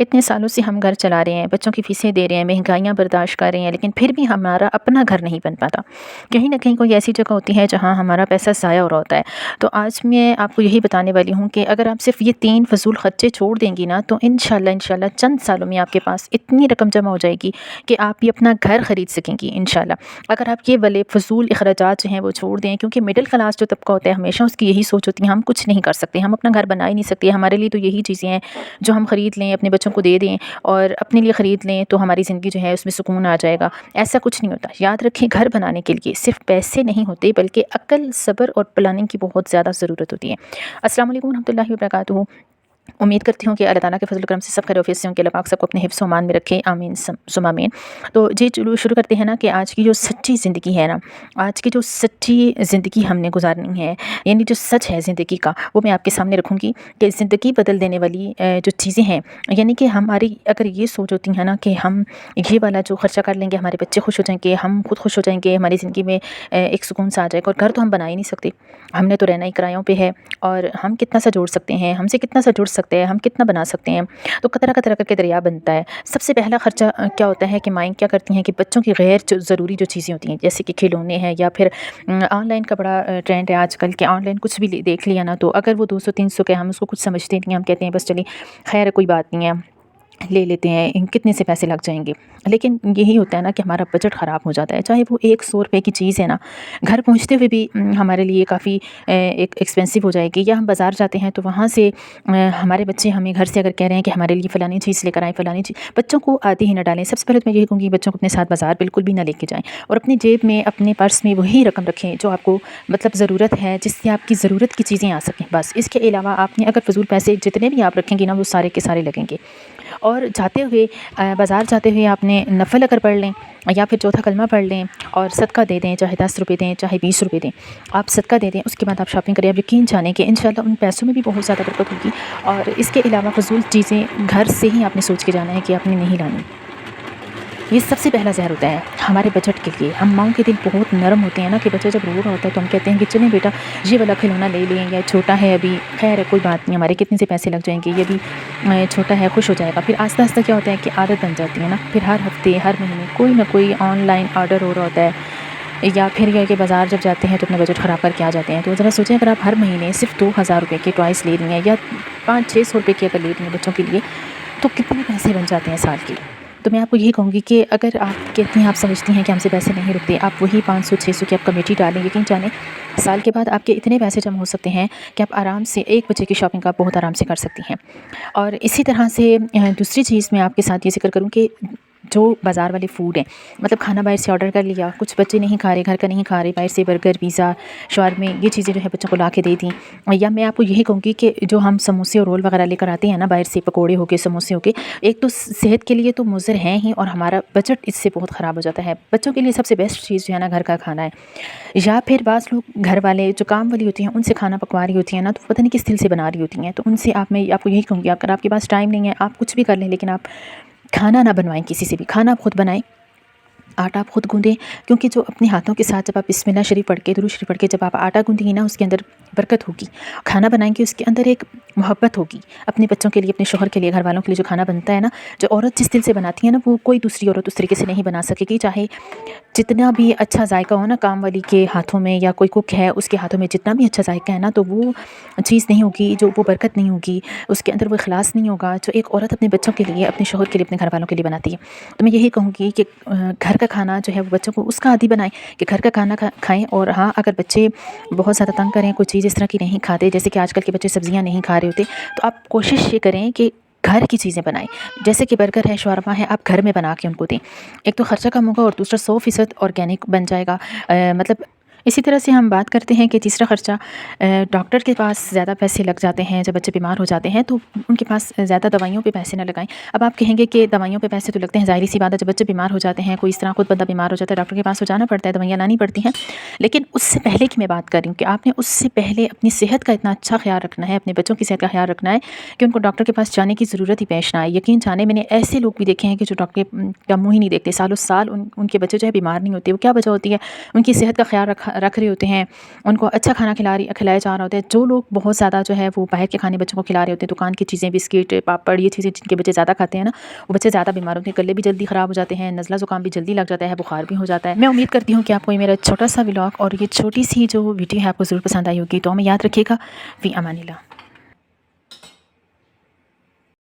اتنے سالوں سے ہم گھر چلا رہے ہیں، بچوں کی فیسیں دے رہے ہیں، مہنگائیاں برداشت کر رہے ہیں، لیکن پھر بھی ہمارا اپنا گھر نہیں بن پاتا۔ کہیں نہ کہیں کوئی ایسی جگہ ہوتی ہے جہاں ہمارا پیسہ ضائع ہو رہا ہوتا ہے۔ تو آج میں آپ کو یہی بتانے والی ہوں کہ اگر آپ صرف یہ 3 فضول خرچے چھوڑ دیں گی نا، تو انشاءاللہ چند سالوں میں آپ کے پاس اتنی رقم جمع ہو جائے گی کہ آپ بھی اپنا گھر خرید سکیں گی انشاءاللہ۔ اگر آپ یہ والے فضول اخراجات جو ہیں وہ چھوڑ دیں، کیونکہ مڈل کلاس جو طبقہ ہوتا ہے ہمیشہ اس کی یہی سوچ ہوتی ہے ہم کچھ نہیں کر سکتے، ہم اپنا گھر بنا ہی نہیں سکتے، ہمارے لیے تو یہی چیزیں ہیں جو ہم خرید لیں، اپنے بچوں کو دے دیں اور اپنے لیے خرید لیں تو ہماری زندگی جو ہے اس میں سکون آ جائے گا۔ ایسا کچھ نہیں ہوتا۔ یاد رکھیں، گھر بنانے کے لیے صرف پیسے نہیں ہوتے بلکہ عقل، صبر اور پلاننگ کی بہت زیادہ ضرورت ہوتی ہے۔ السلام علیکم ورحمۃ اللہ وبرکاتہ۔ امید کرتی ہوں کہ اللہ تعالیٰ کے فضل و کرم سے سب خیر و عافیت سے ہوں کہ اللہ پاک سب کو اپنے حفظ و امان میں رکھے، آمین ثم آمین۔ تو جی چلو شروع کرتے ہیں نا کہ آج کی جو سچی زندگی ہے نا، آج کی جو سچی زندگی ہم نے گزارنی ہے، یعنی جو سچ ہے زندگی کا، وہ میں آپ کے سامنے رکھوں گی کہ زندگی بدل دینے والی جو چیزیں ہیں، یعنی کہ ہماری اگر یہ سوچ ہوتی ہے نا کہ ہم یہ والا جو خرچہ کر لیں گے ہمارے بچے خوش ہو جائیں گے، ہم خود خوش ہو جائیں گے، ہماری زندگی میں ایک سکون سا آ جائے گا، اور گھر تو ہم بنا ہی نہیں سکتے، ہم نے تو رہنا ہی کرایوں پہ ہے، اور ہم کتنا سا جوڑ سکتے ہیں، ہم سے کتنا سا جڑ سکتے ہیں، ہم کتنا بنا سکتے ہیں، تو قطرہ قطرہ کر کے دریا بنتا ہے۔ سب سے پہلا خرچہ کیا ہوتا ہے کہ مائیں کیا کرتی ہیں کہ بچوں کی غیر ضروری جو چیزیں ہوتی ہیں جیسے کہ کھلونے ہیں، یا پھر آن لائن کا بڑا ٹرینڈ ہے آج کل کہ آن لائن کچھ بھی دیکھ لیا نا، تو اگر وہ 200-300 کے، ہم اس کو کچھ سمجھتے نہیں، ہم کہتے ہیں بس چلیے خیر کوئی بات نہیں ہے، لے لیتے ہیں، ان کتنے سے پیسے لگ جائیں گے۔ لیکن یہی ہوتا ہے نا کہ ہمارا بجٹ خراب ہو جاتا ہے، چاہے وہ 100 روپے کی چیز ہے نا، گھر پہنچتے ہوئے بھی ہمارے لیے کافی ایک ایکسپینسو ہو جائے گی، یا ہم بازار جاتے ہیں تو وہاں سے ہمارے بچے ہمیں گھر سے اگر کہہ رہے ہیں کہ ہمارے لیے فلانی چیز لے کر آئیں، فلانی چیز، بچوں کو آتی ہی نہ ڈالیں۔ سب سے پہلے تو میں یہی کہوں گی بچوں کو اپنے ساتھ بازار بالکل بھی نہ لے کے جائیں، اور اپنی جیب میں، اپنے پرس میں وہی رقم رکھیں جو آپ کو مطلب ضرورت ہے، جس سے آپ کی ضرورت کی چیزیں آ سکیں بس۔ اس کے علاوہ آپ نے اگر فضول پیسے جتنے بھی آپ رکھیں گی نا، وہ سارے کے سارے لگیں گے۔ اور جاتے ہوئے بازار جاتے ہوئے آپ نے نفل اگر پڑھ لیں یا پھر چوتھا کلمہ پڑھ لیں اور صدقہ دے دیں، چاہے 10 روپے دیں، چاہے 20 روپے دیں، آپ صدقہ دے دیں، اس کے بعد آپ شاپنگ کریں، آپ یقین جانیں کہ انشاءاللہ ان پیسوں میں بھی بہت زیادہ برکت ہوگی۔ اور اس کے علاوہ فضول چیزیں گھر سے ہی آپ نے سوچ کے جانا ہے کہ آپ نے نہیں لانی۔ یہ سب سے پہلا زہر ہوتا ہے ہمارے بجٹ کے لیے۔ ہم ماؤں کے دل بہت نرم ہوتے ہیں نا کہ بچہ جب رو رہا ہوتا ہے تو ہم کہتے ہیں کہ چلیں بیٹا یہ والا کھلونا لے لیں، یا چھوٹا ہے ابھی، خیر ہے کوئی بات نہیں، ہمارے کتنے سے پیسے لگ جائیں گے، یہ بھی چھوٹا ہے، خوش ہو جائے گا۔ پھر آہستہ آہستہ کیا ہوتا ہے کہ عادت بن جاتی ہے نا، پھر ہر ہفتے، ہر مہینے کوئی نہ کوئی آن لائن آرڈر ہو رہا ہوتا ہے، یا پھر یہ کہ بازار جب جاتے ہیں تو اپنا بجٹ خراب کر کے آ جاتے ہیں۔ تو ذرا سوچیں، اگر آپ ہر مہینے صرف 2000 روپے کے ٹوائس لے رہی ہیں، یا 500-600 روپے کی اگر لے رہی ہیں بچوں کے لیے، تو کتنے پیسے بن جاتے ہیں سال کے۔ تو میں آپ کو یہی کہوں گی کہ اگر آپ کہتی ہیں، آپ سمجھتی ہیں کہ ہم سے پیسے نہیں رکتے، آپ وہی 500-600 کی آپ کمیٹی ڈالیں، یقین جانیں سال کے بعد آپ کے اتنے پیسے جمع ہو سکتے ہیں کہ آپ آرام سے 1 بجے کی شاپنگ آپ بہت آرام سے کر سکتی ہیں۔ اور اسی طرح سے دوسری چیز میں آپ کے ساتھ یہ ذکر کروں کہ جو بازار والے فوڈ ہیں، مطلب کھانا باہر سے آرڈر کر لیا، کچھ بچے نہیں کھا رہے، گھر کا نہیں کھا رہے، باہر سے برگر، پیزا، شاورمے، یہ چیزیں جو ہے بچوں کو لا کے دے دیں۔ یا میں آپ کو یہی کہوں گی کہ جو ہم سموسے اور رول وغیرہ لے کر آتے ہیں نا باہر سے، پکوڑے ہو کے، سموسے ہو کے، ایک تو صحت کے لیے تو مضر ہیں ہی، اور ہمارا بجٹ اس سے بہت خراب ہو جاتا ہے۔ بچوں کے لیے سب سے بیسٹ چیز جو ہے نا گھر کا کھانا ہے۔ یا پھر بعض لوگ گھر والے جو کام والی ہوتی ہیں ان سے کھانا پکوا رہی ہوتی ہیں نا، تو پتہ نہیں کس دل سے بنا رہی ہوتی ہیں، تو ان سے میں آپ کو یہی کہوں گی، اگر آپ کے پاس ٹائم نہیں ہے، آپ کچھ بھی کر لیں، لیکن آپ کھانا نہ بنوائیں کسی سے بھی، کھانا آپ خود بنائیں، آٹا آپ خود گوندیں، کیونکہ جو اپنے ہاتھوں کے ساتھ جب آپ بسم اللہ شریف پڑھ کے، درود شریف پڑھ کے جب آپ آٹا گوندیں گی نا، اس کے اندر برکت ہوگی۔ کھانا بنائیں گے اس کے اندر ایک محبت ہوگی، اپنے بچوں کے لیے، اپنے شوہر کے لیے، گھر والوں کے لیے جو کھانا بنتا ہے نا، جو عورت جس دل سے بناتی ہے نا، وہ کوئی دوسری عورت اس طریقے سے نہیں بنا سکے گی، چاہے جتنا بھی اچھا ذائقہ ہو نا کام والی کے ہاتھوں میں، یا کوئی کوک ہے اس کے ہاتھوں میں جتنا بھی اچھا ذائقہ ہے نا، تو وہ چیز نہیں ہوگی، جو وہ برکت نہیں ہوگی، اس کے اندر وہ اخلاص نہیں ہوگا جو ایک عورت اپنے بچوں کے لیے، اپنے شوہر کے لیے، اپنے گھر والوں کے لیے بناتی ہے۔ تو میں یہی کہوں گی کہ گھر کا کھانا جو ہے وہ بچوں کو اس کا عادی بنائیں کہ گھر کا کھانا کھائیں۔ اور ہاں، اگر بچے بہت زیادہ تنگ کریں، کوئی چیز اس طرح کی نہیں کھاتے، جیسے کہ آج کل کے بچے سبزیاں نہیں کھا رہے ہوتے، تو آپ کوشش یہ کریں کہ گھر کی چیزیں بنائیں، جیسے کہ برگر ہے، شاورما ہے، آپ گھر میں بنا کے ان کو دیں۔ ایک تو خرچہ کم ہوگا، اور دوسرا 100% آرگینک بن جائے گا۔ مطلب اسی طرح سے ہم بات کرتے ہیں کہ تیسرا خرچہ، ڈاکٹر کے پاس زیادہ پیسے لگ جاتے ہیں جب بچے بیمار ہو جاتے ہیں، تو ان کے پاس زیادہ دوائیوں پہ پیسے نہ لگائیں۔ اب آپ کہیں گے کہ دوائیوں پہ پیسے تو لگتے ہیں، ظاہری سی بات ہے، جب بچے بیمار ہو جاتے ہیں، کوئی اس طرح خود بندہ بیمار ہو جاتا ہے، ڈاکٹر کے پاس تو جانا پڑتا ہے، دوائیاں لانی پڑتی ہیں، لیکن اس سے پہلے کی میں بات کر رہی ہوں کہ آپ نے اس سے پہلے اپنی صحت کا اتنا اچھا خیال رکھنا ہے، اپنے بچوں کی صحت کا خیال رکھنا ہے کہ ان کو ڈاکٹر کے پاس جانے کی ضرورت ہی پیش نہ آئے۔ یقین جانے، میں نے ایسے لوگ بھی دیکھے ہیں کہ جو ڈاکٹر کا منہ ہی نہیں دیکھتے، سالوں سال ان کے بچے جو ہے بیمار نہیں ہوتے۔ وہ کیا وجہ ہوتی ہے؟ ان کی صحت کا خیال رکھ رہے ہوتے ہیں، ان کو اچھا کھانا کھلایا جا رہا ہوتا ہے. جو لوگ بہت زیادہ جو ہے وہ باہر کے کھانے بچوں کو کھلا رہے ہوتے ہیں، دکان کی چیزیں، بسکٹ، پاپڑ، یہ چیزیں جن کے بچے زیادہ کھاتے ہیں نا، وہ بچے زیادہ بیمار ہوتے ہیں، گلے بھی جلدی خراب ہو جاتے ہیں، نزلہ زکام بھی جلدی لگ جاتا ہے، بخار بھی ہو جاتا ہے. میں امید کرتی ہوں کہ آپ کو یہ میرا چھوٹا سا ولاگ اور یہ چھوٹی سی جو ویڈیو ہے آپ کو ضرور پسند آئی ہوگی. تو ہمیں یاد رکھیے گا. فی امان اللہ.